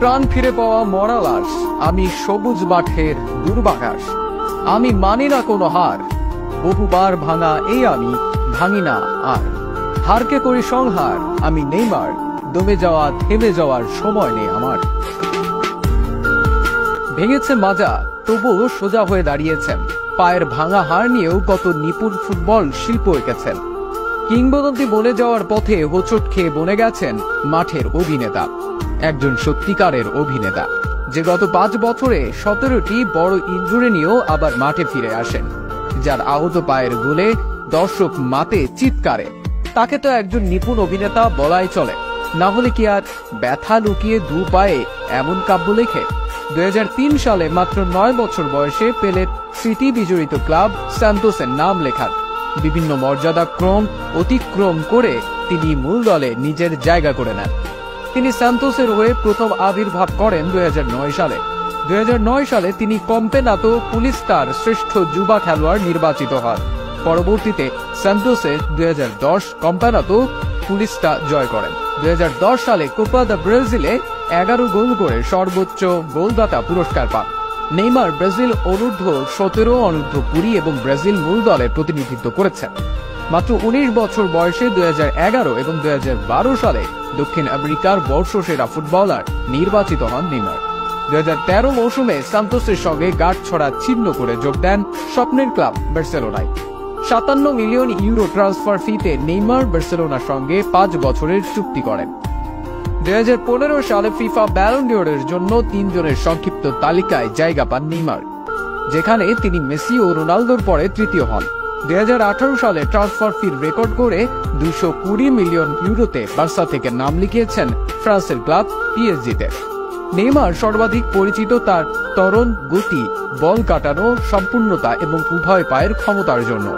প্রাণ ফিরে পাওয়া মরা লাশ, আমি সবুজ মাঠের দুর্বাঘাস। আমি মানি না কোনো হার, বহুবার ভাঙা এই আমি ভাঙি না আর। হারকে করি সংহার, আমি নেইমার, দমে যাওয়া থেমে যাওয়ার সময় নেই আমার। ভেঙেছে মাজা, তবুও সোজা হয়ে দাঁড়িয়েছেন। পায়ের ভাঙা হার নিয়েও কত নিপুণ ফুটবল শিল্প এঁকেছেন। কিংবদন্তি বনে যাওয়ার পথে হোঁচট খেয়ে বনে গেছেন মাঠের অভিনেতা, একজন সত্যিকারের অভিনেতা, যে গত 5 বছরে 17টি বড় ইনজুরি নিয়েও আবার মাঠে ফিরে আসেন, যার আহত পায়ের গোলে দর্শক মাতে চিৎকারে। তাকে তো একজন নিপুণ অভিনেতা বলাই চলে, না হলে কি আর ব্যথা লুকিয়ে দু পায়ে এমন কাব্য লেখে? 2003 সালে মাত্র 9 বছর বয়সে পেলের স্মৃতি বিজড়িত ক্লাব সান্তোসের নাম লেখান। বিভিন্ন মর্যাদাক্রম অতিক্রম করে তিনি মূল দলে নিজের জায়গা করে নেন। তিনি সান্তোসের হয়ে প্রথম আবির্ভাব করেন 2009 সালে। 2009 সালে তিনি কম্পেনাতো পুলিস্তার শ্রেষ্ঠ যুবা খেলোয়াড় নির্বাচিত হন। পরবর্তীতে সান্তোসে 2010 কম্পেনাতো পুলিস্তা জয় করেন। 2010 সালে কোপা দা ব্রাজিলে 11 গোল করে সর্বোচ্চ গোলদাতা পুরস্কার পান। নেইমার ব্রাজিল অনূর্ধ্ব 17, অনূর্ধ্ব 20 এবং ব্রাজিল মূল দলের প্রতিনিধিত্ব করেছেন। মাত্র 19 বছর বয়সে 2011 এবং 2012 সালে দক্ষিণ আমেরিকার বর্ষসেরা ফুটবলার নির্বাচিত হন নেইমার। 2013 মৌসুমে সান্তোসের সঙ্গে গাঁটছড়া ছিন্ন করে যোগ দেন স্বপ্নের ক্লাব বার্সেলোনায়। 57 মিলিয়ন ইউরো ট্রান্সফার ফিতে নেইমার বার্সেলোনার সঙ্গে 5 বছরের চুক্তি করেন। 2015 সালে ফিফা ব্যালন ডিওরের জন্য 3 জনের সংক্ষিপ্ত তালিকায় জায়গা পান নেইমার, যেখানে তিনি মেসি ও রোনালদোর পরে তৃতীয় হন। 2018 সালে ট্রান্সফার ফির রেকর্ড করে 220 মিলিয়ন ইউরোতে বার্সা থেকে নাম লিখিয়েছেন ফ্রান্সের ক্লাব পিএসজিতে। নেইমার সর্বাধিক পরিচিত তার তরুণ গতি, বল কাটানো, সম্পূর্ণতা এবং উভয় পায়ের ক্ষমতার জন্য।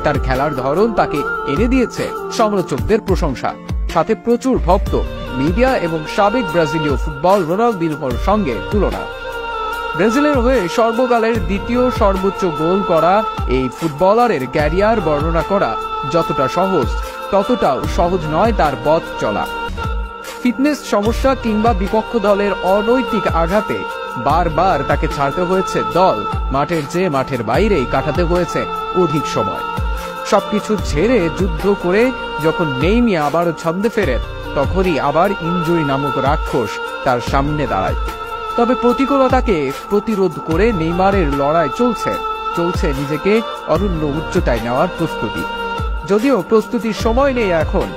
তার খেলার ধরন তাকে এনে দিয়েছে সমালোচকদের প্রশংসা, সাথে প্রচুর ভক্ত, মিডিয়া এবং সাবেক ব্রাজিলীয় ফুটবল রোনালদিনহোর সঙ্গে তুলনা। ব্রাজিলের হয়ে সর্বকালের দ্বিতীয় সর্বোচ্চ গোল করা এই ফুটবলারের ক্যারিয়ার বর্ণনা করা যতটা সহজ, ততটাও সহজ নয় তার পথ চলা। ফিটনেস সমস্যা কিংবা বিপক্ষ দলের অনৈতিক আঘাতে বারবার তাকে ছাড়তে হয়েছে দল, মাঠের চেয়ে মাঠের বাইরেই কাটাতে হয়েছে অধিক সময়। সবকিছু ঝেড়ে যুদ্ধ করে যখন নেইমার আবারও ছন্দে ফেরেন, তখনই আবার ইনজুরি নামক রাক্ষস তার সামনে দাঁড়ায়। তবে প্রতিকূলতাকে প্রতিরোধ করে নেইমারের লড়াই চলছে নিজেকে অনন্য উচ্চতায় নেওয়ার প্রস্তুতি। যদিও প্রস্তুতির সময় নেই এখন,